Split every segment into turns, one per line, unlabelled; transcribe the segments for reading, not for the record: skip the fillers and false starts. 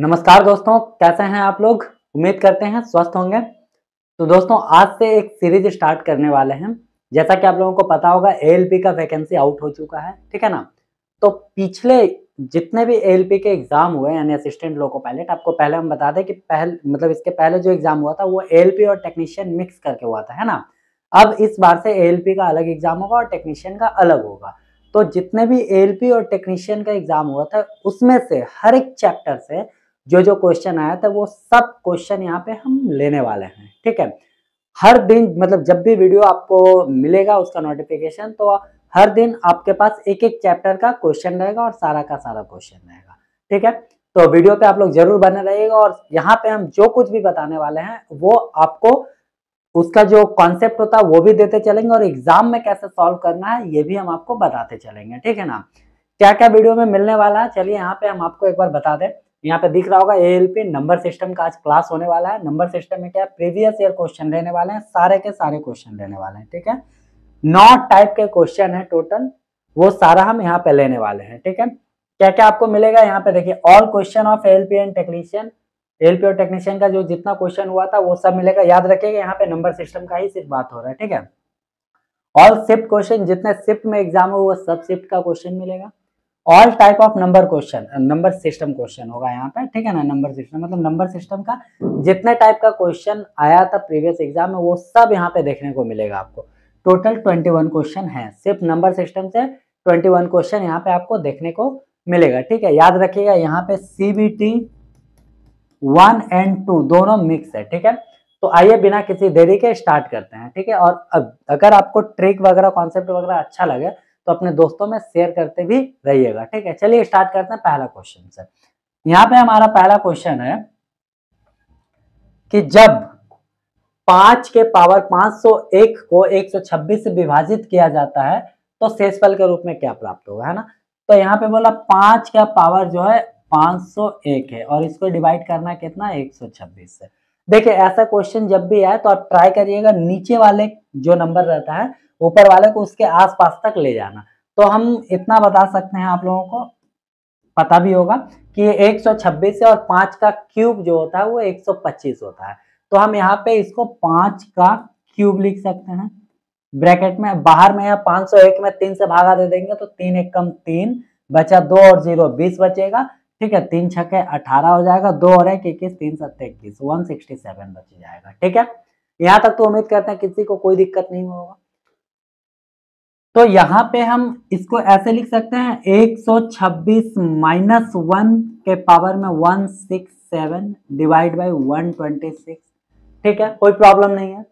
नमस्कार दोस्तों, कैसे हैं आप लोग। उम्मीद करते हैं स्वस्थ होंगे। तो दोस्तों आज से एक सीरीज स्टार्ट करने वाले हैं। जैसा कि आप लोगों को पता होगा एएलपी का वैकेंसी आउट हो चुका है, ठीक है ना। तो पिछले जितने भी एएलपी के एग्जाम हुए यानी असिस्टेंट लोको पायलट, आपको पहले हम बता दें कि इसके पहले जो एग्जाम हुआ था वो एएलपी और टेक्नीशियन मिक्स करके हुआ था, है ना। अब इस बार से एएलपी का अलग एग्जाम होगा और टेक्नीशियन का अलग होगा। तो जितने भी एएलपी और टेक्नीशियन का एग्जाम हुआ था उसमें से हर एक चैप्टर से जो जो क्वेश्चन आया था वो सब क्वेश्चन यहाँ पे हम लेने वाले हैं, ठीक है। हर दिन मतलब जब भी वीडियो आपको मिलेगा उसका नोटिफिकेशन, तो हर दिन आपके पास एक एक चैप्टर का क्वेश्चन रहेगा और सारा का सारा क्वेश्चन रहेगा, ठीक है। तो वीडियो पे आप लोग जरूर बने रहिएगा और यहाँ पे हम जो कुछ भी बताने वाले हैं वो आपको उसका जो कॉन्सेप्ट होता है वो भी देते चलेंगे और एग्जाम में कैसे सॉल्व करना है ये भी हम आपको बताते चलेंगे, ठीक है ना। क्या क्या वीडियो में मिलने वाला है चलिए यहाँ पे हम आपको एक बार बता दें। यहाँ पे दिख रहा होगा एएलपी नंबर सिस्टम का आज क्लास होने वाला है। नंबर सिस्टम में क्या प्रीवियस ईयर क्वेश्चन रहने वाले हैं, सारे के सारे क्वेश्चन रहने वाले हैं, ठीक है। 9 टाइप के क्वेश्चन है टोटल, वो सारा हम यहाँ पे लेने वाले हैं, ठीक है। क्या क्या आपको मिलेगा यहाँ पे देखिए, all question of ALP and technician, ALP और टेक्नीशियन का जो जितना क्वेश्चन हुआ था वो सब मिलेगा। याद रखिएगा यहाँ पे नंबर सिस्टम का ही सिर्फ बात हो रहा है, ठीक है। ऑल शिफ्ट क्वेश्चन, जितने शिफ्ट में एग्जाम हो वो सब शिफ्ट का क्वेश्चन मिलेगा। All type of number question, number system question होगा यहाँ पे, ठीक है ना। नंबर सिस्टम मतलब नंबर सिस्टम का जितने टाइप का क्वेश्चन आया था प्रीवियस एग्जाम में वो सब यहाँ पे देखने को मिलेगा आपको। टोटल 21 क्वेश्चन है, सिर्फ नंबर सिस्टम से 21 क्वेश्चन यहाँ पे आपको देखने को मिलेगा, ठीक है। याद रखिएगा यहाँ पे CBT 1 and 2 दोनों मिक्स है, ठीक है। तो आइए बिना किसी देरी के स्टार्ट करते हैं, ठीक है। और अगर आपको ट्रिक वगैरह कॉन्सेप्ट वगैरह अच्छा लगे तो अपने दोस्तों में शेयर करते भी रहिएगा, ठीक है। चलिए स्टार्ट करते हैं पहला क्वेश्चन से। यहाँ पे हमारा पहला क्वेश्चन है कि जब 5 के पावर 501 को 126 से विभाजित किया जाता है तो शेषफल के रूप में क्या प्राप्त होगा, है ना। तो यहाँ पे बोला 5 का पावर जो है 501 है और इसको डिवाइड करना कितना 126 से। देखिए ऐसा क्वेश्चन जब भी आए तो आप ट्राई करिएगा नीचे वाले जो नंबर रहता है ऊपर वाले को उसके आसपास तक ले जाना। तो हम इतना बता सकते हैं, आप लोगों को पता भी होगा कि ये 126 है और 5 का क्यूब जो होता है वो 125 होता है। तो हम यहाँ पे इसको 5 का क्यूब लिख सकते हैं ब्रैकेट में। बाहर में 501 में 3 से भागा दे देंगे तो 3 एक कम 3 बचा, 2 और 0 20 बचेगा, ठीक है। 3 छक्के 18 हो जाएगा, 2 और 1 21, 3 7 21, 167 बच जाएगा, ठीक है। यहाँ तक तो उम्मीद करते हैं किसी को कोई दिक्कत नहीं होगा। तो यहाँ पे हम इसको ऐसे लिख सकते हैं 126 माइनस 1 के पावर में 167 डिवाइड बाई 126, ठीक है, कोई प्रॉब्लम नहीं है।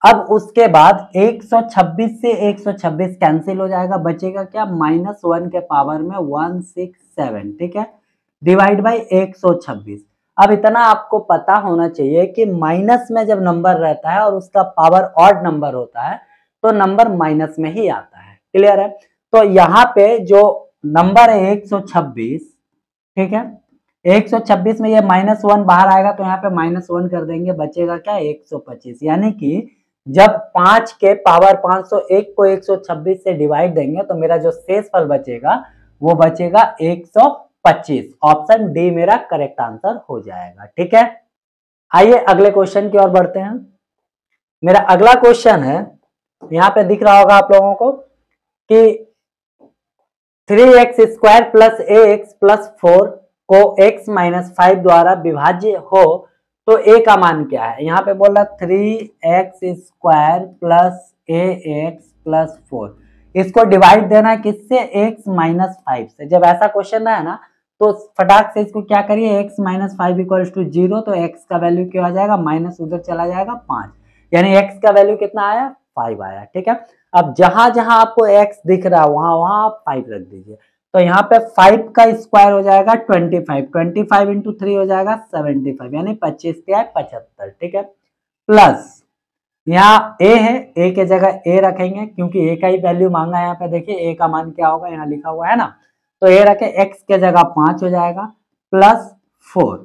अब उसके बाद 126 से 126 कैंसिल हो जाएगा, बचेगा क्या -1 के पावर में 167, ठीक है, डिवाइड बाई 126। अब इतना आपको पता होना चाहिए कि माइनस में जब नंबर रहता है और उसका पावर ऑड नंबर होता है तो नंबर माइनस में ही आता है, क्लियर है। तो यहाँ पे जो नंबर है 126, ठीक है, 126 में ये -1 बाहर आएगा तो यहाँ पे -1 कर देंगे, बचेगा क्या 125। यानी कि जब 5 के पावर 501 को 126 से डिवाइड देंगे तो मेरा जो शेषफल बचेगा वो बचेगा 125। ऑप्शन डी मेरा करेक्ट आंसर हो जाएगा, ठीक है। आइए अगले क्वेश्चन की ओर बढ़ते हैं। मेरा अगला क्वेश्चन है, यहाँ पे दिख रहा होगा आप लोगों को कि 3x² प्लस ax प्लस 4 को x माइनस 5 द्वारा विभाज्य हो तो a का मान क्या है। यहाँ पे बोल रहा 3x² प्लस ax प्लस 4, इसको डिवाइड देना है किससे, x माइनस 5 से। जब ऐसा क्वेश्चन है ना तो फटाक से इसको क्या करिए, x माइनस 5 इक्वल टू 0, तो x का वैल्यू क्या आ जाएगा, माइनस उधर चला जाएगा 5, यानी x का वैल्यू कितना आया 5 आया, ठीक है। अब जहां जहां आपको x दिख रहा है वहां वहां आप 5 रख दीजिए। तो यहाँ पे 5 का स्क्वायर हो जाएगा 25, 25 इंटू 3 हो जाएगा 75, यानी 25 क्या है 75, ठीक है। प्लस यहाँ a है, a के जगह a रखेंगे क्योंकि a का ही वैल्यू मांगा है। यहाँ पे देखिए a का मान क्या होगा, यहाँ लिखा हुआ है ना, तो a रखे, x के जगह 5 हो जाएगा प्लस 4,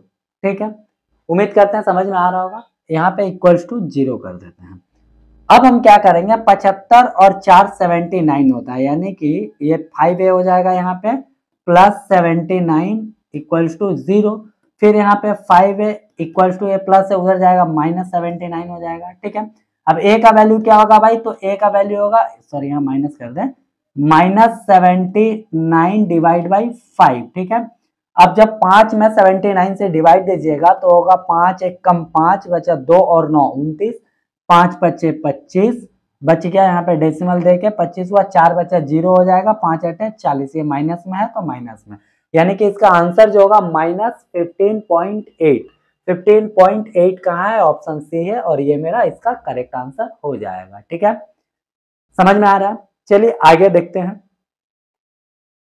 ठीक है। उम्मीद करते हैं समझ में आ रहा होगा। यहाँ पे इक्वल्स टू 0 कर देते हैं। अब हम क्या करेंगे, 75 और 4 79 होता है, यानी कि ये 5a हो जाएगा यहाँ पे प्लस 79 इक्वल्स टू 0। फिर यहाँ पे 5 है इक्वल टू ए प्लस है, उधर जाएगा -79 हो जाएगा। ठीक है, अब ए का वैल्यू क्या होगा भाई, तो ए का वैल्यू होगा, सॉरी यहाँ माइनस कर दें, -79 डिवाइड बाई 5। ठीक है, अब जब 5 में 79 से डिवाइड दीजिएगा तो होगा 5 एक कम 5 बचा 2 और 9 29, 5 बचे 25, बच गया यहाँ पे डेसिमल दे के 25 हुआ, 4 बचा 0 हो जाएगा, 5 अटे 40, ये माइनस में है तो माइनस में, यानी कि इसका आंसर जो होगा -15.8। 15.8 कहाँ है, ऑप्शन सी है, और ये मेरा इसका करेक्ट आंसर हो जाएगा। ठीक है, समझ में आ रहा है। चलिए आगे देखते हैं।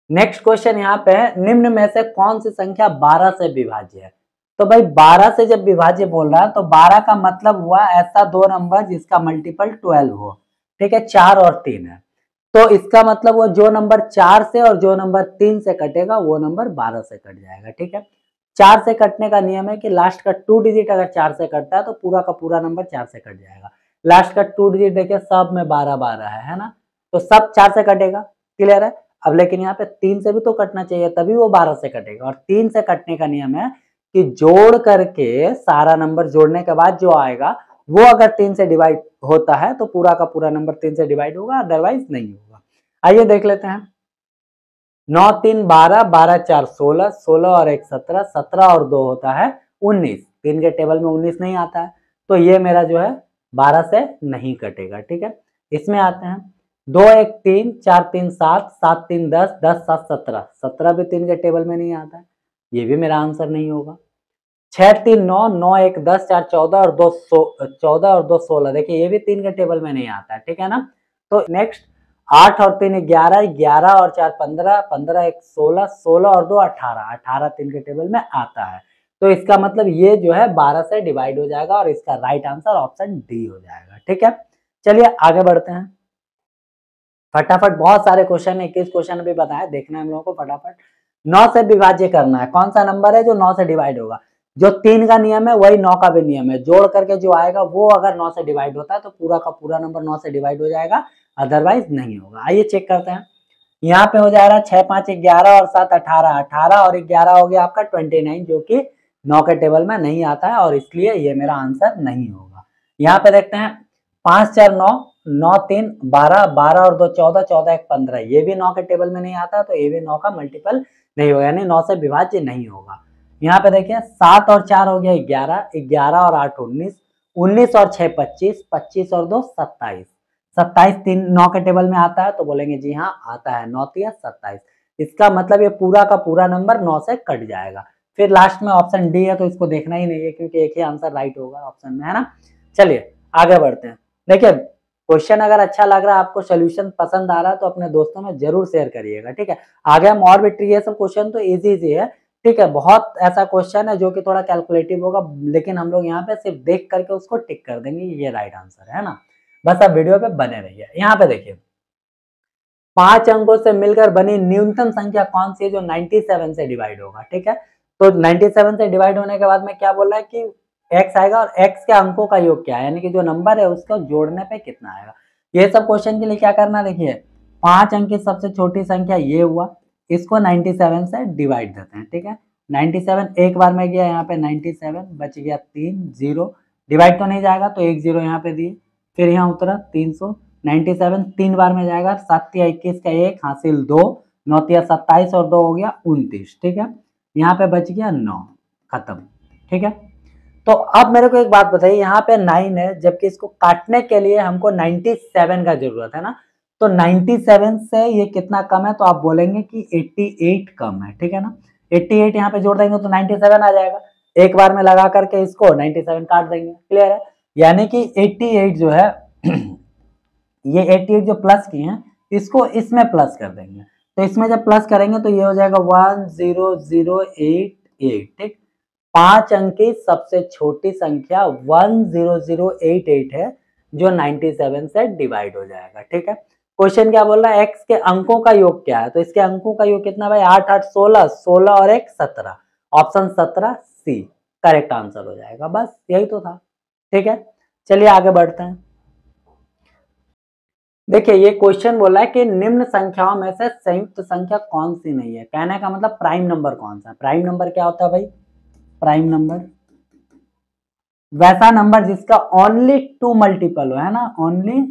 नेक्स्ट क्वेश्चन यहाँ पे है, निम्न में से कौन सी संख्या 12 से विभाज्य है। तो भाई 12 से जब विभाज्य बोल रहा है तो 12 का मतलब हुआ ऐसा दो नंबर जिसका मल्टीपल 12 हो। ठीक है, 4 और 3 है, तो इसका मतलब वो जो नंबर 4 से और जो नंबर 3 से कटेगा वो नंबर 12 से कट जाएगा। ठीक है, 4 से कटने का नियम है कि लास्ट का 2 डिजिट अगर 4 से कटता है तो पूरा का पूरा नंबर 4 से कट जाएगा। लास्ट का 2 डिजिट देखिए सब में 12 12 है ना, तो सब 4 से कटेगा। क्लियर है। अब लेकिन यहाँ पे 3 से भी तो कटना चाहिए, तभी वो 12 से कटेगा, और 3 से कटने का नियम है कि जोड़ करके सारा नंबर जोड़ने के बाद जो आएगा वो अगर 3 से डिवाइड होता है तो पूरा का पूरा नंबर 3 से डिवाइड होगा, अदरवाइज नहीं होगा। आइए देख लेते हैं। 9 3 12, 12 4 16, 16 और 1 17, 17 और 2 होता है 19। 3 के टेबल में 19 नहीं आता है, तो ये मेरा जो है 12 से नहीं कटेगा। ठीक है, इसमें आते हैं 2 1 3, 4 3 7, 7 3 10, 10 7 17, 17 भी 3 के टेबल में नहीं आता है, ये भी मेरा आंसर नहीं होगा। 6 3 9, 9 1 10, 4 14 और 2 14 और 2 16, देखिए ये भी 3 के टेबल में नहीं आता है। ठीक है ना, तो नेक्स्ट 8 और 3 11, 11 और 4 15, 15 1 16, 16 और 2 18, 18 3 के टेबल में आता है, तो इसका मतलब ये जो है 12 से डिवाइड हो जाएगा और इसका राइट आंसर ऑप्शन डी हो जाएगा। ठीक है, चलिए आगे बढ़ते हैं फटाफट। बहुत सारे क्वेश्चन है, 21 क्वेश्चन भी बताया, देखना है हम लोगों को फटाफट। 9 से विभाज्य करना है, कौन सा नंबर है जो 9 से डिवाइड होगा। जो 3 का नियम है वही 9 का भी नियम है, जोड़ करके जो आएगा वो अगर 9 से डिवाइड होता है तो पूरा का पूरा नंबर 9 से डिवाइड हो जाएगा, अदरवाइज नहीं होगा। आइए चेक करते हैं। यहाँ पे हो जाएगा 6 5 11 और 7 18, 18 और 11 हो गया आपका 29, जो कि 9 के टेबल में नहीं आता है और इसलिए ये मेरा आंसर नहीं होगा। यहाँ पे देखते हैं 5 4 9, 9 3 12, 12 और 2 14, 14 1 15, ये भी 9 के टेबल में नहीं आता, तो ये भी 9 का मल्टीपल नहीं होगा, यानी 9 से विभाज्य नहीं होगा। यहाँ पे देखिए 7 और 4 हो गया 11, 11 और 8 19, 19 और 6 25, 25 और 2 27, 27 3 9 के टेबल में आता है, तो बोलेंगे जी हाँ आता है, 9 3 27। इसका मतलब ये पूरा का पूरा नंबर 9 से कट जाएगा। फिर लास्ट में ऑप्शन डी है तो इसको देखना ही नहीं है, क्योंकि एक ही आंसर राइट होगा ऑप्शन में, है ना। चलिए आगे बढ़ते हैं। देखिए क्वेश्चन अगर अच्छा लग रहा है आपको, सोल्यूशन पसंद आ रहा है, तो अपने दोस्तों में जरूर शेयर करिएगा। ठीक है, आगे हम और भी ये सब क्वेश्चन तो इजी है। ठीक है, बहुत ऐसा क्वेश्चन है जो कि थोड़ा कैलकुलेटिव होगा, लेकिन हम लोग यहाँ पे सिर्फ देख करके उसको टिक कर देंगे, ये राइट आंसर है ना। बस आप वीडियो पे बने रहिए। यहाँ पे देखिए 5 अंकों से मिलकर बनी न्यूनतम संख्या कौन सी है जो 97 से डिवाइड होगा। ठीक है, तो 97 से डिवाइड होने के बाद में क्या बोल रहा है कि x आएगा और x के अंकों का योग क्या है, यानी कि जो नंबर है उसको जोड़ने पे कितना आएगा। ये सब क्वेश्चन के लिए क्या करना, देखिए 5 अंक की सबसे छोटी संख्या ये हुआ, इसको 97 से डिवाइड देते हैं। ठीक है, 97 एक बार में गया, यहाँ पे 97 बच गया 3 0, डिवाइड तो नहीं जाएगा तो 1 0 यहाँ पे दिए, फिर यहाँ उतरा 300, 97 3 बार में जाएगा, 7 या 21 का 1 हासिल 2, 9 या 27 और 2 हो गया 29। ठीक है, यहाँ पे बच गया 9, खत्म। ठीक है, तो अब मेरे को एक बात बताइए, यहाँ पे 9 है जबकि इसको काटने के लिए हमको 97 का जरूरत है ना, तो 97 से ये कितना कम है, तो आप बोलेंगे कि 88 कम है। ठीक है ना, 88 यहाँ पे जोड़ देंगे तो 97 आ जाएगा, एक बार में लगा करके इसको 97 काट देंगे। क्लियर है, यानी कि 88 जो है ये 88 जो प्लस किए हैं इसको इसमें प्लस कर देंगे, तो इसमें जब प्लस करेंगे तो ये हो जाएगा 10088। ठीक, 5 अंक की सबसे छोटी संख्या 10088 है जो 97 से डिवाइड हो जाएगा। ठीक है, क्वेश्चन क्या बोल रहा है, x के अंकों का योग क्या है, तो इसके अंकों का योग कितना भाई, 8 8 16, 16 और 1 17, ऑप्शन 17 सी करेक्ट आंसर हो जाएगा। बस यही तो था। ठीक है, चलिए आगे बढ़ते हैं। देखिए ये क्वेश्चन बोला है कि निम्न संख्याओं में से संयुक्त संख्या कौन सी नहीं है, कहने का मतलब प्राइम नंबर कौन सा है। प्राइम नंबर क्या होता है भाई, प्राइम नंबर वैसा नंबर जिसका ओनली 2 मल्टीपल हो, है ना, ओनली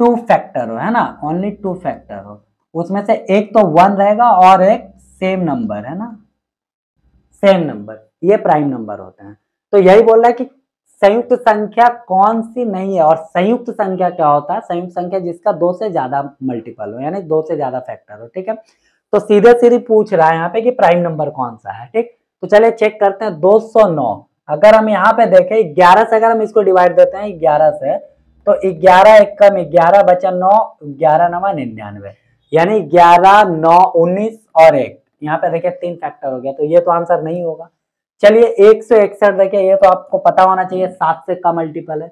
2 फैक्टर हो, है ना, ओनली 2 फैक्टर हो, उसमें से एक तो 1 रहेगा और एक सेम नंबर, है ना, सेम नंबर, ये प्राइम नंबर होते हैं। तो यही बोल रहा है कि संयुक्त संख्या कौन सी नहीं है, और संयुक्त संख्या क्या होता है, संयुक्त संख्या जिसका 2 से ज्यादा मल्टीपल हो, यानी 2 से ज्यादा फैक्टर हो, ठीक है। तो सीधे सीधे पूछ रहा है यहाँ पे कि प्राइम नंबर कौन सा है, ठीक। तो चलिए चेक करते हैं। 209 अगर हम यहाँ पे देखें 11 से अगर हम इसको डिवाइड देते हैं 11 से, तो 11 एक कम 11 बचा 9, 11 9 99, यानी 11 9 19 और 1, यहाँ पे देखिए 3 फैक्टर हो गया, तो ये तो आंसर नहीं होगा। चलिए 161 देखिए, ये तो आपको पता होना चाहिए 7 से का मल्टीपल है,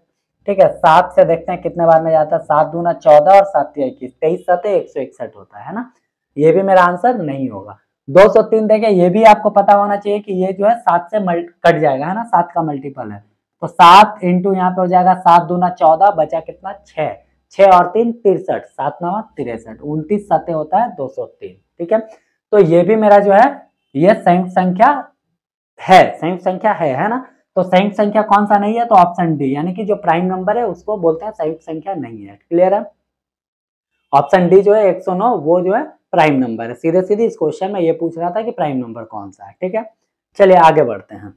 ठीक है। 7 से देखते हैं कितने बार में जाता है, 7 दूना 14 और 7 21, 23 7 161 होता है ना, ये भी मेरा आंसर नहीं होगा। 203 देखिए, ये भी आपको पता होना चाहिए कि ये जो है 7 से कट जाएगा, है ना, 7 का मल्टीपल है, तो 7 इंटू यहाँ पे हो जाएगा 7 दूना 14, बचा कितना 6, 6 और 3 63, 7 9 63, 29 7 होता है 203, ठीक है। तो ये भी मेरा जो है ये संयुक्त संख्या है, संयुक्त संख्या है ना। तो संयुक्त संख्या कौन सा नहीं है, तो ऑप्शन डी, यानी कि जो प्राइम नंबर है उसको बोलते हैं संयुक्त संख्या नहीं है। क्लियर है, ऑप्शन डी जो है 109 वो जो है प्राइम नंबर है। सीधे सीधे इस क्वेश्चन में ये पूछ रहा था कि प्राइम नंबर कौन सा है, ठीक है। चलिए आगे बढ़ते हैं।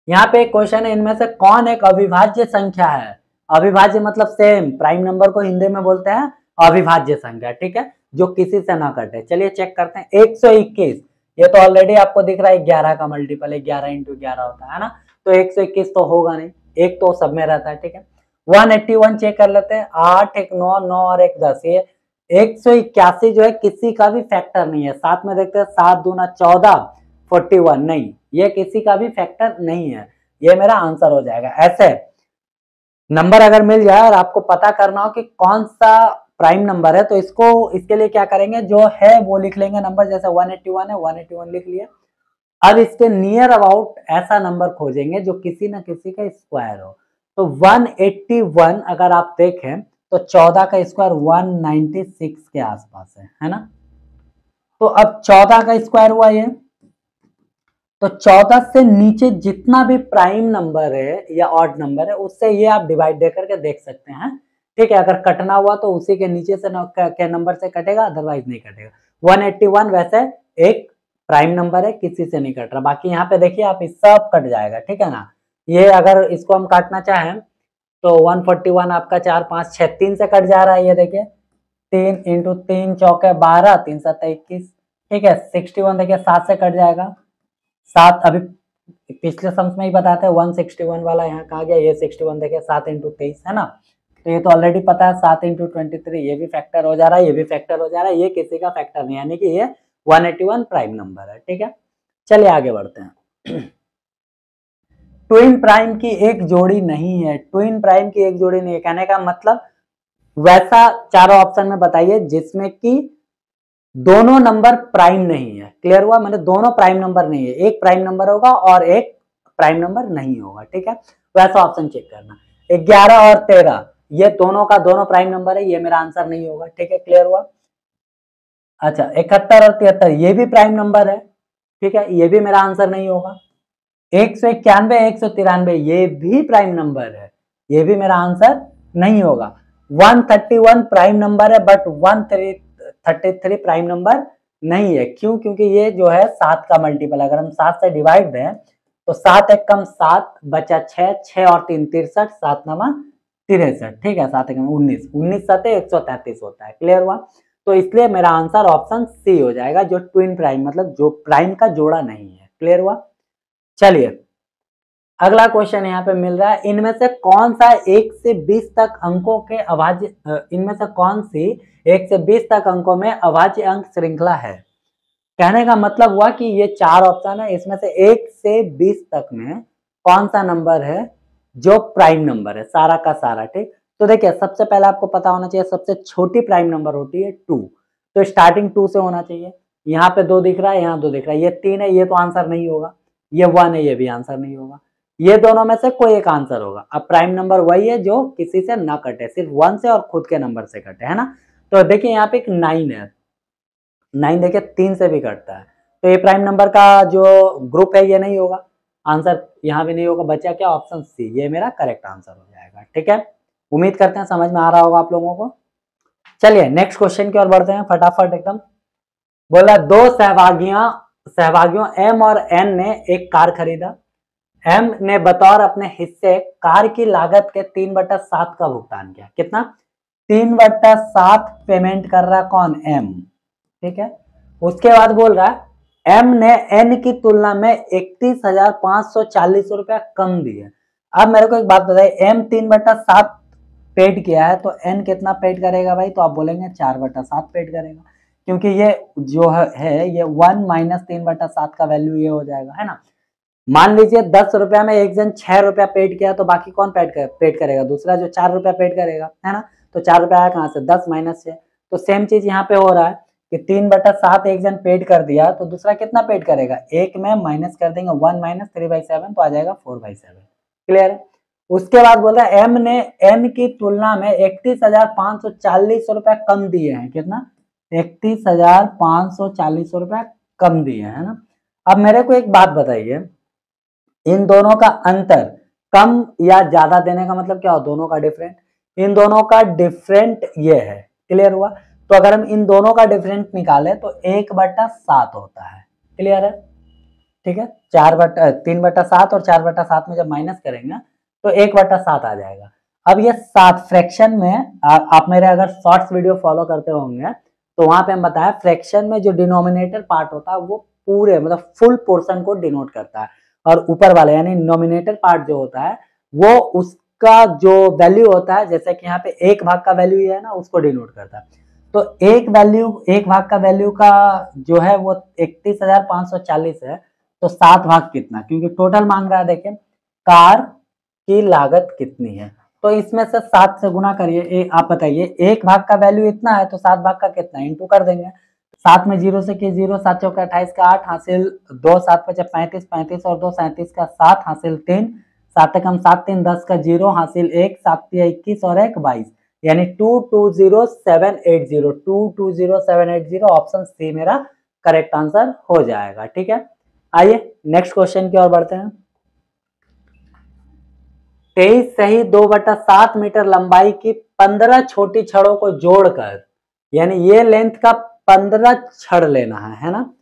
यहाँ पे एक क्वेश्चन है, इनमें से कौन एक अविभाज्य संख्या है। अविभाज्य मतलब सेम, प्राइम नंबर को हिंदी में बोलते हैं अविभाज्य संख्या, ठीक है, जो किसी से ना कटे। चलिए चेक करते हैं। 121 ये तो ऑलरेडी आपको दिख रहा है 11 का मल्टीपल है, 11 इंटू 11 होता है ना, तो 121 तो होगा नहीं, एक तो सब में रहता है, ठीक है। 181 चेक कर लेते हैं, 8 1 9 9 और 1 10, ये 181 जो है किसी का भी फैक्टर नहीं है। साथ में देखते हैं 7 दूना 14 41, नहीं, ये किसी का भी फैक्टर नहीं है, ये मेरा आंसर हो जाएगा। ऐसे नंबर अगर मिल जाए और आपको पता करना हो कि कौन सा प्राइम नंबर है, तो इसके लिए क्या करेंगे, जो है वो लिख लेंगे नंबर, जैसे 181 है 181 लिख लिया। अब इसके नियर अबाउट ऐसा नंबर खोजेंगे जो किसी ना किसी का स्क्वायर हो। तो 181 अगर आप देखें तो 14 का स्क्वायर 196 के आसपास है ना। तो अब 14 का स्क्वायर हुआ ये, तो 14 से नीचे जितना भी प्राइम नंबर है या ऑड नंबर है उससे ये आप डिवाइड दे करके देख सकते हैं, ठीक है। अगर कटना हुआ तो उसी के नीचे से के नंबर से कटेगा, अदरवाइज नहीं कटेगा। 181 वैसे एक प्राइम नंबर है, किसी से नहीं कट रहा। बाकी यहाँ पे देखिए आप इस सब कट जाएगा, ठीक है ना। ये अगर इसको हम काटना चाहें तो 141 आपका 4 5 6 3 से कट जा रहा है, ये देखिए 3 इंटू 3 चौके 12 3 7 21, ठीक है। 61 देखिए 7 से कट जाएगा, 7 अभी पिछले सम्स में ही बताते हैं 161 वाला यहाँ कहा गया, ये 61 देखिए 7 इंटू 23 है ना, तो ये तो ऑलरेडी पता है 7 इंटू 23, ये भी फैक्टर हो जा रहा है, ये भी फैक्टर हो जा रहा है, ये किसी का फैक्टर नहीं, यानी कि ये 181 प्राइम नंबर है, ठीक है। चलिए आगे बढ़ते हैं। ट्विन प्राइम की एक जोड़ी नहीं है, ट्विन प्राइम की एक जोड़ी नहीं है, कहने का मतलब वैसा चारों ऑप्शन में बताइए जिसमें कि दोनों नंबर प्राइम नहीं है। क्लियर हुआ, मतलब दोनों प्राइम नंबर नहीं है, एक प्राइम नंबर होगा और एक प्राइम नंबर नहीं होगा, ठीक है। वैसा ऑप्शन चेक करना। 11 और 13 ये दोनों का दोनों प्राइम नंबर है, ये मेरा आंसर नहीं होगा, ठीक है। क्लियर हुआ। अच्छा 71 और 73 ये भी प्राइम नंबर है, ठीक है, ये भी मेरा आंसर नहीं होगा। 191 193 ये भी प्राइम नंबर है, ये भी मेरा आंसर नहीं होगा। 131 प्राइम नंबर है बट 133 प्राइम नंबर नहीं है। क्यों, क्योंकि ये जो है 7 का मल्टीपल, अगर हम 7 से डिवाइड दें तो 7 एक कम 7 बचा 6, 6 और 3 63, 7 9 63, ठीक है, 7 एक 19, 19 7 133 होता है। क्लियर हुआ, तो इसलिए मेरा आंसर ऑप्शन सी हो जाएगा, जो ट्विन प्राइम मतलब जो प्राइम का जोड़ा नहीं है। क्लियर हुआ। चलिए अगला क्वेश्चन यहाँ पे मिल रहा है, इनमें से कौन सा 1 से 20 तक अंकों के अभाज्य, इनमें से कौन सी 1 से 20 तक अंकों में अभाज्य अंक श्रृंखला है। कहने का मतलब हुआ कि ये 4 ऑप्शन है, इसमें से 1 से 20 तक में कौन सा नंबर है जो प्राइम नंबर है, सारा का सारा, ठीक। तो देखिए सबसे पहले आपको पता होना चाहिए सबसे छोटी प्राइम नंबर होती है 2, तो स्टार्टिंग 2 से होना चाहिए। यहाँ पे 2 दिख रहा है, यहाँ 2 दिख रहा है, ये 3 है, ये तो आंसर नहीं होगा। ये 1 है, ये भी आंसर नहीं होगा। ये दोनों में से कोई एक आंसर होगा। अब प्राइम नंबर वही है जो किसी से ना कटे, सिर्फ 1 से और खुद के नंबर से कटे, है ना। तो देखिए यहाँ पे एक 9 है, 9 देखिए 3 से भी कटता है, तो ये प्राइम नंबर का जो ग्रुप है ये नहीं होगा, आंसर यहाँ भी नहीं होगा, बचा क्या ऑप्शन सी, ये मेरा करेक्ट आंसर हो जाएगा। ठीक है, उम्मीद करते हैं समझ में आ रहा होगा आप लोगों को। चलिए नेक्स्ट क्वेश्चन की ओर बढ़ते हैं फटाफट एकदम। बोला दो सहभागियों एम और एन ने एक कार खरीदा। एम ने बतौर अपने हिस्से कार की लागत के 3/7 का भुगतान किया। कितना? 3/7 पेमेंट कर रहा कौन? एम। ठीक है, उसके बाद बोल रहा है एम ने एन की तुलना में 31,540 रुपया कम दिए। अब मेरे को एक बात बताइए, एम 3/7 पेड किया है तो एन कितना पेड करेगा भाई? तो आप बोलेंगे 4/7 पेड करेगा, क्योंकि ये जो है ये 1 माइनस 3/7 का वैल्यू ये हो जाएगा, है ना। मान लीजिए 10 रुपया में एक जन 6 रुपया पेड किया तो बाकी कौन पेड करेगा? दूसरा जो 4 रुपया पेड करेगा, है ना। तो 4 रुपया आया कहाँ से? 10 माइनस 6। तो सेम चीज यहाँ पे हो रहा है कि 3/7 एक जन पेड कर दिया तो दूसरा कितना पेड करेगा? एक में माइनस कर देंगे 1 माइनस 3/7 तो आ जाएगा 4/7। क्लियर है। उसके बाद बोल रहा है एम ने एन की तुलना में 31,540 रुपया कम दिए हैं। कितना? 31,540 रुपया कम दिए है ना। अब मेरे को एक बात बताइए, इन दोनों का अंतर कम या ज्यादा देने का मतलब क्या हो? दोनों का डिफरेंट। इन दोनों का डिफरेंट ये है। क्लियर हुआ। तो अगर हम इन दोनों का डिफरेंट निकालें तो 1/7 होता है। क्लियर है। ठीक है, 3/7 और 4/7 में जब माइनस करेंगे तो 1/7 आ जाएगा। अब ये 7 फ्रैक्शन में आप मेरे अगर शॉर्ट्स वीडियो फॉलो करते होंगे तो वहां पे हम बताया फ्रैक्शन में जो डिनोमिनेटर पार्ट होता है वो पूरे मतलब फुल पोर्शन को डिनोट करता है, और ऊपर वाला यानी नोमिनेटर पार्ट जो होता है वो उसका जो वैल्यू होता है, जैसे कि यहाँ पे 1 भाग का वैल्यू है ना, उसको डिनोट करता है। तो एक भाग का वैल्यू का जो है वो 31,540 है, तो 7 भाग कितना? क्योंकि टोटल मांग रहा है, देखें कार की लागत कितनी है, तो इसमें से 7 से गुना करिए। आप बताइए 1 भाग का वैल्यू इतना है तो 7 भाग का कितना? इंटू कर देंगे। 7 में 0 से किए 0, 7 चौके 28 का 8 हासिल 2, 7 पचे 35, 35 और 2 37 का 7 हासिल 3, 7 कम 7 3 10 का 0 हासिल 1, 7 21 और 1 22, यानी 220780 220780 ऑप्शन सी मेरा करेक्ट आंसर हो जाएगा। ठीक है, आइए नेक्स्ट क्वेश्चन की ओर बढ़ते हैं। 23 सही 2/7 मीटर लंबाई की 15 छोटी छड़ों को जोड़कर, यानी ये लेंथ का 15 छड़ लेना है ना।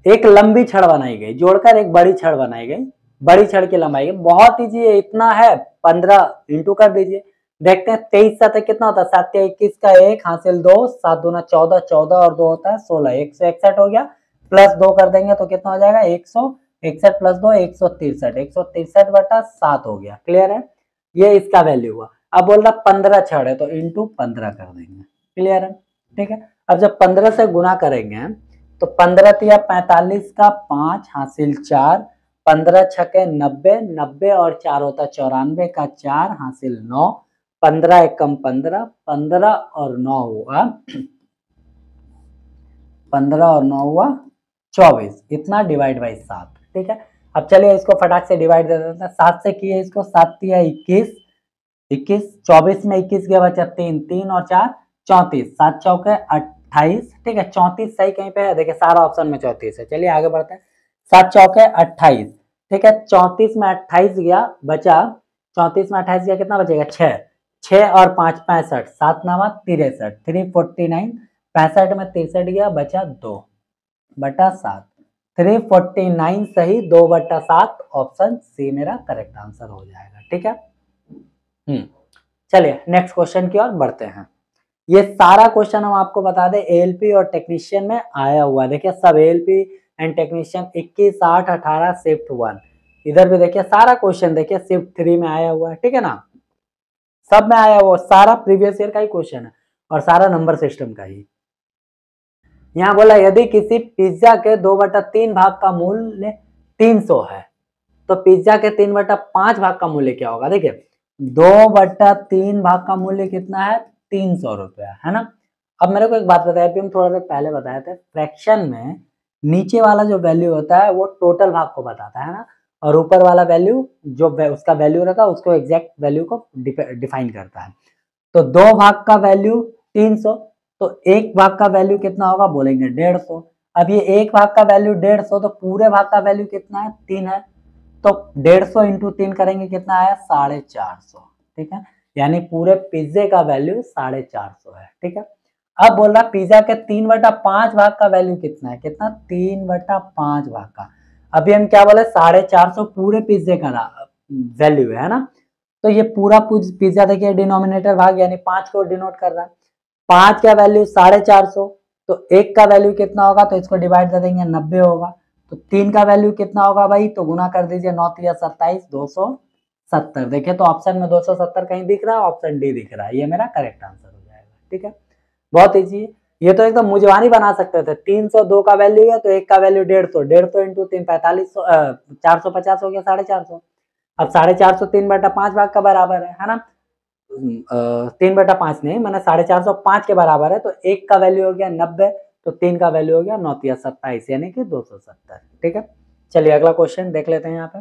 एक लंबी छड़ बनाई गई, जोड़कर एक बड़ी छड़ बनाई गई, बड़ी छड़ की लंबाई बहुत इजी है, इतना है 15 इंटू कर दीजिए। देखते हैं 23 7 कितना होता है? 7 21 का 1 हासिल 2, 7 दूना 14, 14 और 2 होता है 16, 161 हो गया। प्लस 2 कर देंगे तो कितना हो जाएगा? 161 प्लस 2 163, 163/7 हो गया। क्लियर है, ये इसका वैल्यू हुआ। अब बोल रहा 15 छड़ है तो इंटू 15 कर देंगे। क्लियर है। ठीक है, अब जब 15 से गुना करेंगे तो 15 तिया 45 का 5 हासिल 4, 15 छके 90, 90 और 4 होता 94 का 4 हासिल 9, 15 एकम 15, 15 और 9 हुआ 15 और 9 हुआ 24, इतना डिवाइड बाई 7। ठीक है, अब चलिए इसको फटाक से डिवाइड दे देते हैं। 7 से किए इसको, 7 तिया 21, 21 24 में 21 गया बचा 3, 3 और 4 34, 7 चौके 28। ठीक है, 34 सही कहीं पे है? देखिए सारा ऑप्शन में 34 है। चलिए आगे बढ़ते हैं। 7 चौके 28। ठीक है, 34 में 28 गया बचा, 34 में 28 गया कितना बचेगा? 6, 6 और 5 65, 7 नामा 63, 349, 65 में 63 गया बचा 2/7, 349 सही 2/7 ऑप्शन सी मेरा करेक्ट आंसर हो जाएगा। ठीक है, चलिए नेक्स्ट क्वेश्चन की ओर बढ़ते हैं। ये सारा क्वेश्चन हम आपको बता दें एएलपी और टेक्नीशियन में आया हुआ है। देखिए सब एएलपी एंड टेक्नीशियन 21 8 18 शिफ्ट 1, इधर भी देखिए सारा क्वेश्चन देखिए शिफ्ट 3 में आया हुआ है। ठीक है ना, सब में आया हुआ, सारा प्रीवियस ईयर का ही क्वेश्चन है और सारा नंबर सिस्टम का ही। यहाँ बोला यदि किसी पिज्जा के 2/3 भाग का मूल्य 300 है तो पिज्जा के 3/5 भाग का मूल्य क्या होगा? देखिए 2/3 भाग का मूल्य कितना है? 300 रुपया, है ना। अब मेरे को एक बात बताया, अभी हम थोड़ा देर पहले बताए थे, फ्रैक्शन में नीचे वाला जो वैल्यू होता है वो टोटल भाग को बताता है ना, और ऊपर वाला वैल्यू जो उसका वैल्यू रहता है उसको एग्जैक्ट वैल्यू को डिफाइन करता है। तो 2 भाग का वैल्यू 300, तो 1 भाग का वैल्यू कितना होगा? बोलेंगे 150। अब ये एक भाग का वैल्यू 150, तो पूरे भाग का वैल्यू कितना है, 3 है, तो 150 इंटू 3 करेंगे, कितना आया, 450, ठीक है, यानी पूरे पिज्जे का वैल्यू 450 है, ठीक है। अब बोल रहा पिज्जा के 3/5 भाग का वैल्यू कितना है, कितना, 3/5 भाग का। अभी हम क्या बोले, 450 पूरे पिज्जे का वैल्यू है ना, तो ये पूरा पिज्जा देखिए डिनोमिनेटर भाग यानी 5 को डिनोट कर रहा है, 5 का वैल्यू 450, तो 1 का वैल्यू कितना होगा, तो इसको डिवाइड कर देंगे, 90 होगा, तो 3 का वैल्यू कितना होगा भाई, तो गुना कर दीजिए, 9 या 27, 270। देखिए तो ऑप्शन में 270 कहीं दिख रहा है, ऑप्शन डी दिख रहा है, ये मेरा करेक्ट आंसर हो जाएगा, ठीक है। बहुत ईजी है, ये तो एकदम मुजवानी बना सकते थे, 302 का वैल्यू है तो 1 का वैल्यू 150, 150 इंटू 3 4500, 450 हो गया 450। अब 450 3/5 भाग का बराबर है ना, 3/5 नहीं, मैंने 450 5 के बराबर है, तो 1 का वैल्यू हो गया 90, तो 3 का वैल्यू हो गया 9 या 27 यानी कि 270, ठीक है। चलिए अगला क्वेश्चन देख लेते हैं यहाँ पे।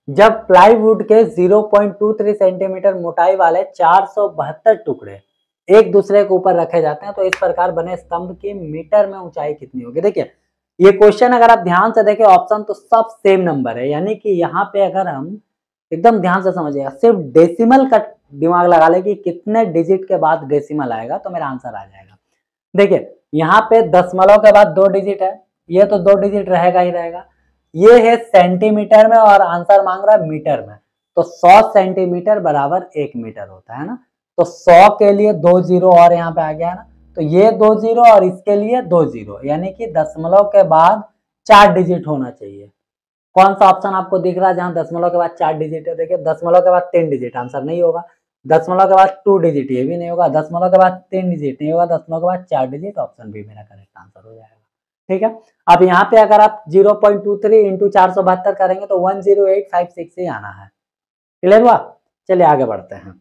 जब प्लाईवुड के 0.23 सेंटीमीटर मोटाई वाले 472 टुकड़े एक दूसरे के ऊपर रखे जाते हैं तो इस प्रकार बने स्तंभ की मीटर में ऊंचाई कितनी होगी। देखिए ये क्वेश्चन अगर आप ध्यान से देखें ऑप्शन तो सब सेम नंबर है, यानी कि यहाँ पे अगर हम एकदम ध्यान से समझिएगा, सिर्फ डेसिमल का दिमाग लगा ले कि कितने डिजिट के बाद डेसिमल आएगा तो मेरा आंसर आ जाएगा। देखिए यहाँ पे दशमलव के बाद 2 डिजिट है, ये तो 2 डिजिट रहेगा ही रहेगा, ये है सेंटीमीटर में और आंसर मांग रहा है मीटर में, तो 100 सेंटीमीटर बराबर 1 मीटर होता है ना, तो 100 के लिए 2 जीरो और यहाँ पे आ गया ना, तो ये 2 जीरो और इसके लिए 2 जीरो, यानी कि दशमलव के बाद 4 डिजिट होना चाहिए। कौन सा ऑप्शन आपको दिख रहा है जहां दशमलव के बाद 4 डिजिट है, देखिए दशमलव के बाद 3 डिजिट, आंसर नहीं होगा, दशमलव के बाद 2 डिजिट, ये भी नहीं होगा, दशमलव के बाद 3 डिजिट नहीं होगा, दशमलव के बाद 4 डिजिट, ऑप्शन बी मेरा करेक्ट आंसर हो जाएगा, ठीक है। अब यहाँ पे अगर आप 0.23 इंटू 472 करेंगे तो 10856 ही आना है, क्लियर हुआ। चलिए आगे बढ़ते हैं।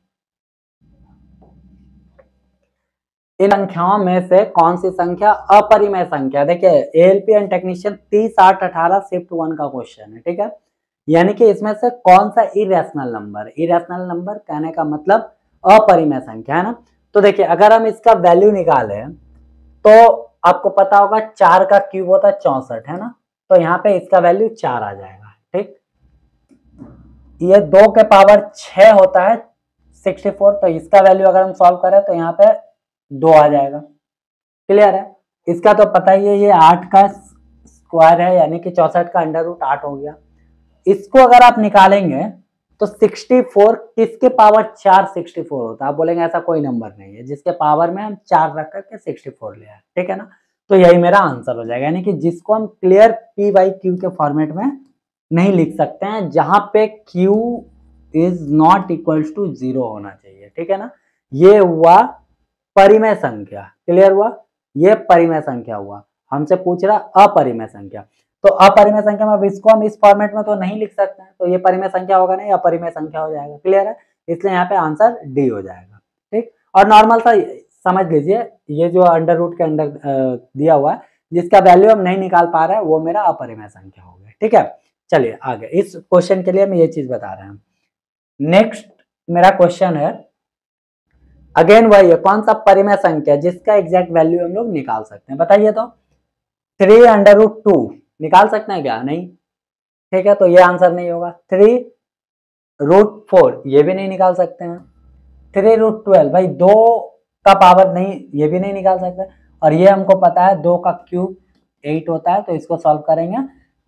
इन संख्याओं में से कौन सी संख्या अपरिमेय संख्या, देखिए एएलपी एंड टेक्नीशियन 30 8 18 शिफ्ट 1 का क्वेश्चन है, ठीक है, यानी कि इसमें से कौन सा इरेशनल नंबर, इरेशनल नंबर कहने का मतलब अपरिमेय संख्या है ना। तो देखिए अगर हम इसका वैल्यू निकालें तो आपको पता होगा 4 का क्यूब होता है 64 है ना, तो यहाँ पे इसका वैल्यू 4 आ जाएगा, ठीक। ये 2 के पावर 6 होता है 64, तो इसका वैल्यू अगर हम सॉल्व करें तो यहाँ पे 2 आ जाएगा, क्लियर है। इसका तो पता ही है ये 8 का स्क्वायर है यानी कि 64 का अंडर रूट 8 हो गया। इसको अगर आप निकालेंगे तो 64 किसके पावर 4 64 होता है, आप बोलेंगे ऐसा कोई नंबर नहीं है जिसके पावर में हम 4 रख करके 64 ले आए, ठीक है ना, तो यही मेरा आंसर हो जाएगा, यानी कि जिसको हम क्लियर पी बाई क्यू के फॉर्मेट में नहीं लिख सकते हैं, जहां पे Q is not equals to 0 होना चाहिए, ठीक है ना। ये हुआ परिमेय संख्या, क्लियर हुआ, ये परिमेय संख्या हुआ, हमसे पूछ रहा अपरिमेय संख्या, तो अपरिमेय संख्या में अब इसको हम इस फॉर्मेट में तो नहीं लिख सकते हैं, तो ये परिमेय संख्या होगा नहीं, अपरिमेय संख्या हो जाएगा, क्लियर है, इसलिए यहाँ पे आंसर डी हो जाएगा, ठीक। और नॉर्मल सा समझ लीजिए ये जो अंडर रूट के अंदर दिया हुआ है जिसका वैल्यू हम नहीं निकाल पा रहे हैं वो मेरा अपरिमेय संख्या हो गया, ठीक है। चलिए आगे, इस क्वेश्चन के लिए हम ये चीज बता रहे हैं। नेक्स्ट मेरा क्वेश्चन है, अगेन वही है, कौन सा परिमेय संख्या जिसका एग्जैक्ट वैल्यू हम लोग निकाल सकते हैं, बताइए तो। 3√2 निकाल सकते हैं क्या, नहीं, ठीक है, तो ये आंसर नहीं होगा। 3√4 ये भी नहीं निकाल सकते हैं। 3√12 भाई 2 का पावर नहीं, ये भी नहीं निकाल सकते, और ये हमको पता है 2 का क्यूब 8 होता है, तो इसको सॉल्व करेंगे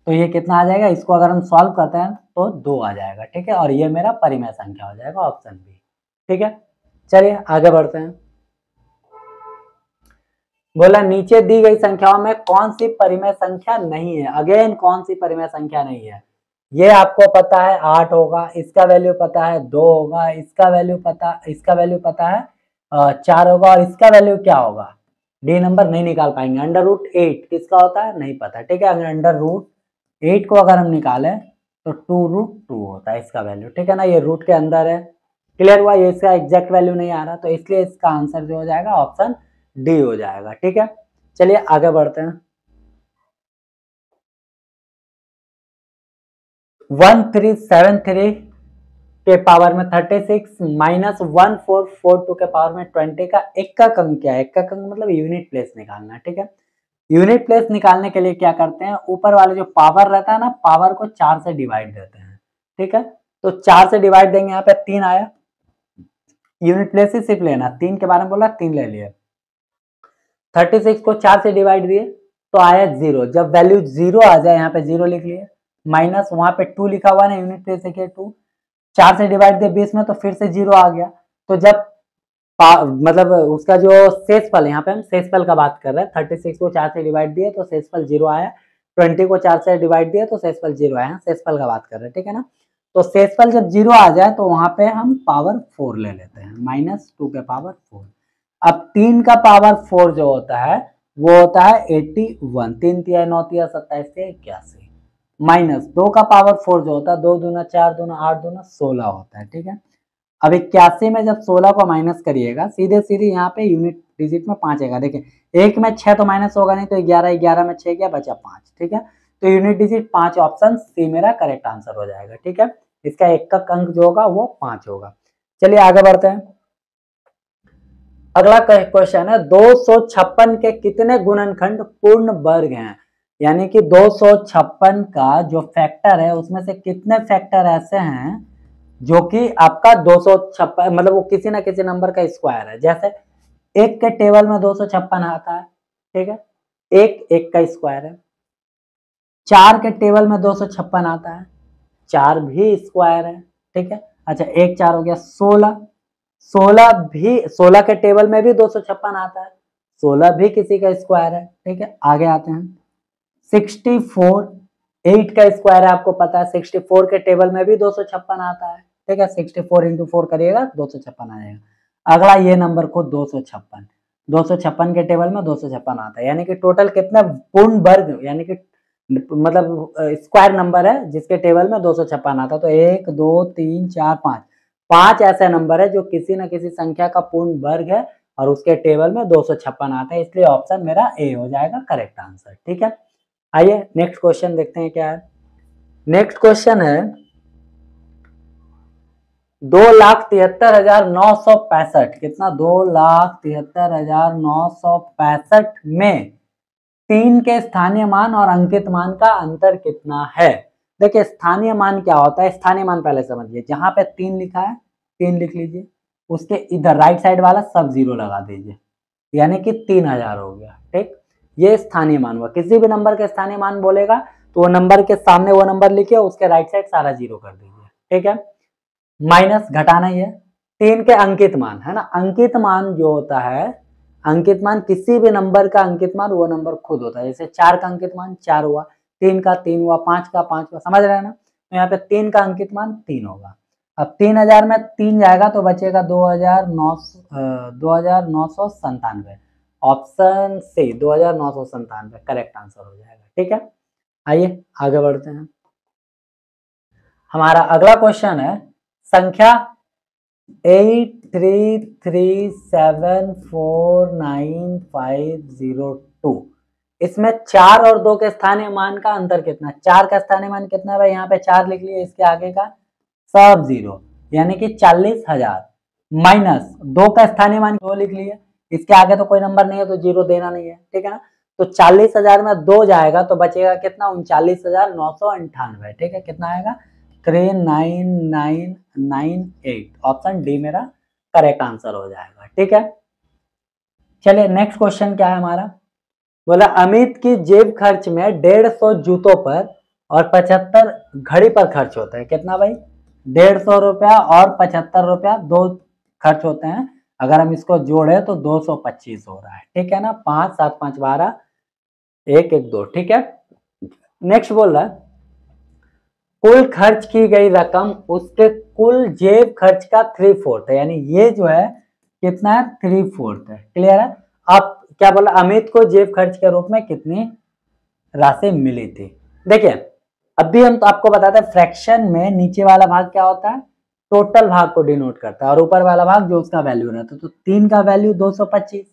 तो ये कितना आ जाएगा, इसको अगर हम सॉल्व करते हैं तो 2 आ जाएगा, ठीक है, और ये मेरा परिमेय संख्या हो जाएगा, ऑप्शन बी, ठीक है। चलिए आगे बढ़ते हैं। बोला नीचे दी गई संख्याओं में कौन सी परिमेय संख्या नहीं है, अगेन कौन सी परिमेय संख्या नहीं है, ये आपको पता है 8 होगा, इसका वैल्यू पता है 2 होगा, इसका वैल्यू पता है 4 होगा, और इसका वैल्यू क्या होगा, डी नंबर नहीं निकाल पाएंगे। √8 किसका होता है नहीं पता, ठीक है, अगर √8 को अगर हम निकालें तो 2√2 होता है इसका वैल्यू, ठीक है ना, ये रूट के अंदर है, क्लियर हुआ, ये इसका एग्जैक्ट वैल्यू नहीं आ रहा, तो इसलिए इसका आंसर जो हो जाएगा ऑप्शन डी हो जाएगा, ठीक है। चलिए आगे बढ़ते हैं। 1373 के पावर में 36 माइनस 1442 के पावर में 20 का एकक अंक क्या है, एकक अंक मतलब यूनिट प्लेस निकालना है, ठीक है। यूनिट प्लेस निकालने के लिए क्या करते हैं, ऊपर वाले जो पावर रहता है ना, पावर को 4 से डिवाइड देते हैं, ठीक है। तो 4 से डिवाइड देंगे, यहाँ पे 3 आया, यूनिट प्लेस ही सिर्फ लेना, 3 के बारे में बोला, 3 ले लिए। 36 को 4 से डिवाइड दिए तो आया 0, जब वैल्यू 0 आ जाए यहाँ पे 0 लिख लिए, माइनस वहां पे 2 लिखा हुआ ना, यूनिट प्लेस देखिए 2, 4 से डिवाइड दिए 20 में तो फिर से 0 आ गया। तो जब मतलब उसका जो शेषफल, यहाँ पे हम शेषफल का बात कर रहे हैं, 36 को 4 से डिवाइड दिए तो शेषफल 0 आया, 20 को 4 से डिवाइड दिए तो शेषफल 0 आया, शेषफल का बात कर रहे हैं, ठीक है ना। तो शेषफल जब 0 आ जाए तो वहां पे हम पावर 4 ले लेते हैं, -2 के पावर 4। अब 3 का पावर 4 जो होता है वो होता है 81, 3 तिया 9 तिया 27 से 81, माइनस 2 का पावर 4 जो होता है 2 दूना 4 दूना 8 दूना 16 होता है, ठीक है। अब 81 में जब 16 को माइनस करिएगा, सीधे सीधे यहाँ पे यूनिट डिजिट में 5 आएगा, देखिए 1 में 6 तो माइनस होगा नहीं, तो 11, 11 में 6 गया, बचा 5, ठीक है। तो यूनिट डिजिट 5, ऑप्शन सी मेरा करेक्ट आंसर हो जाएगा, ठीक है। इसका एक का अंक जो होगा वो 5 होगा। चलिए आगे बढ़ते हैं। अगला क्वेश्चन है 256 के कितने गुणनखंड पूर्ण वर्ग हैं, यानी कि 256 का जो फैक्टर है उसमें से कितने फैक्टर ऐसे हैं जो कि आपका 256 मतलब वो किसी ना किसी नंबर का स्क्वायर है। जैसे 1 के टेबल में 256 आता है, ठीक है, 1 का स्क्वायर है। 4 के टेबल में 256 आता है, 4 भी स्क्वायर है, ठीक है। अच्छा 1 4 हो गया, 16 के टेबल में भी 256 आता है, 16 भी किसी का स्क्वायर है, ठीक है। आगे आते हैं 64, 8 का स्क्वायर है, आपको पता है 64 के टेबल में भी 256 आता है, ठीक है। 64 इंटू 4 करिएगा 256 आ जाएगा। अगला ये नंबर को 256 के टेबल में 256 आता है, यानी कि टोटल कितना पूर्ण वर्ग, यानी कि मतलब स्क्वायर नंबर है जिसके टेबल में 256 आता है। तो 1 2 3 4 5 ऐसे नंबर है जो किसी न किसी संख्या का पूर्ण वर्ग है और उसके टेबल में 256 आता है, इसलिए ऑप्शन मेरा ए हो जाएगा करेक्ट आंसर, ठीक है। आइए नेक्स्ट क्वेश्चन देखते हैं क्या है। नेक्स्ट क्वेश्चन है 2,73,965, कितना, 2,73,965 में 3 के स्थानीय मान और अंकित मान का अंतर कितना है। देखिए स्थानीय मान क्या होता है, स्थानीय मान पहले समझिए, जहां पे 3 लिखा है 3 लिख लीजिए, उसके इधर राइट साइड वाला सब 0 लगा दीजिए, यानी कि 3000 हो गया, ठीक। ये स्थानीय मान हुआ, किसी भी नंबर के स्थानीय मान बोलेगा तो वो नंबर के सामने वो नंबर लिखिए, उसके राइट साइड सारा 0 कर दीजिए, ठीक है। माइनस घटाना ही है। 3 के अंकित मान है ना, अंकित मान जो होता है, अंकित मान किसी भी नंबर का अंकित मान वो नंबर खुद होता है। जैसे 4 का अंकित मान 4 हुआ, 3 का 3 हुआ, 5 का 5 हुआ, समझ रहे हैं ना। तो यहाँ पे 3 का अंकित मान 3 होगा। अब 3000 में 3 जाएगा तो बचेगा 2997, ऑप्शन सी 2997 करेक्ट आंसर हो जाएगा, ठीक है। आइए आगे बढ़ते हैं। हमारा अगला क्वेश्चन है संख्या 833749,502, इसमें 4 और 2 के स्थानीय मान का अंतर कितना। 4 का स्थानीय मान कितना है भाई, यहाँ पे 4 लिख लिए, इसके आगे का सब 0, यानी कि 40,000, माइनस 2 का स्थानीय मान 2 लिख लिए, इसके आगे तो कोई नंबर नहीं है तो 0 देना नहीं है, ठीक है ना। तो 40,000 में 2 जाएगा तो बचेगा कितना, 39,998, ठीक है। कितना आएगा, 3998, ऑप्शन डी मेरा करेक्ट आंसर हो जाएगा, ठीक है। चलिए नेक्स्ट क्वेश्चन क्या है हमारा, बोला अमित की जेब खर्च में 150 जूतों पर और 75 घड़ी पर खर्च होता है। कितना भाई, 150 रुपया और 75 रुपया दो खर्च होते हैं, अगर हम इसको जोड़े तो 225 हो रहा है, ठीक है ना। 5 7 5 12 1 1 2, ठीक है। नेक्स्ट बोल रहा है कुल खर्च की गई रकम उसके कुल जेब खर्च का 3/4 है, यानी ये जो है कितना है, 3/4 है, क्लियर है। अब क्या बोला, अमित को जेब खर्च के रूप में कितनी राशि मिली थी। देखिए अभी हम तो आपको बताते हैं फ्रैक्शन में नीचे वाला भाग क्या होता है, टोटल भाग को डिनोट करता है, और ऊपर वाला भाग जो उसका वैल्यू रहता है। तो 3 का वैल्यू 225,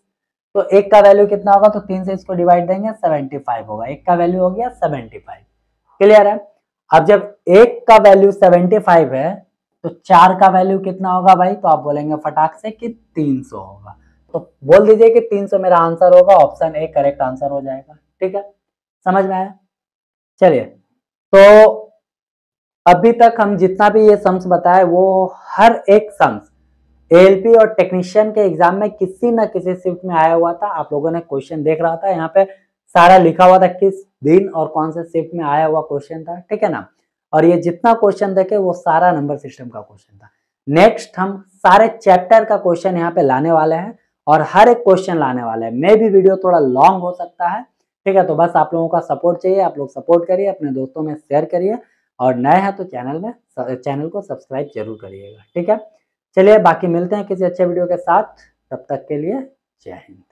तो 1 का वैल्यू कितना होगा, तो 3 से इसको डिवाइड देंगे 75 होगा, 1 का वैल्यू हो गया 75, क्लियर है। अब जब 1 का वैल्यू 75 है तो 4 का वैल्यू कितना होगा भाई, तो आप बोलेंगे फटाक से कि 300 होगा, तो बोल दीजिए कि 300 मेरा आंसर होगा, ऑप्शन ए करेक्ट आंसर हो जाएगा, ठीक है, समझ में आया। चलिए, तो अभी तक हम जितना भी ये सम्स बताए वो हर एक सम्स एएलपी और टेक्नीशियन के एग्जाम में किसी न किसी शिफ्ट में आया हुआ था। आप लोगों ने क्वेश्चन देख रहा था, यहाँ पे सारा लिखा हुआ था किस दिन और कौन से शिफ्ट में आया हुआ क्वेश्चन था, ठीक है ना। और ये जितना क्वेश्चन देखे वो सारा नंबर सिस्टम का क्वेश्चन था। नेक्स्ट हम सारे चैप्टर का क्वेश्चन यहाँ पे लाने वाले हैं और हर एक क्वेश्चन लाने वाले हैं। मे भी वीडियो थोड़ा लॉन्ग हो सकता है, ठीक है। तो बस आप लोगों का सपोर्ट चाहिए, आप लोग सपोर्ट करिए, अपने दोस्तों में शेयर करिए और नए हैं तो चैनल को सब्सक्राइब जरूर करिएगा, ठीक है। चलिए, बाकी मिलते हैं किसी अच्छे वीडियो के साथ, तब तक के लिए जय हिंद।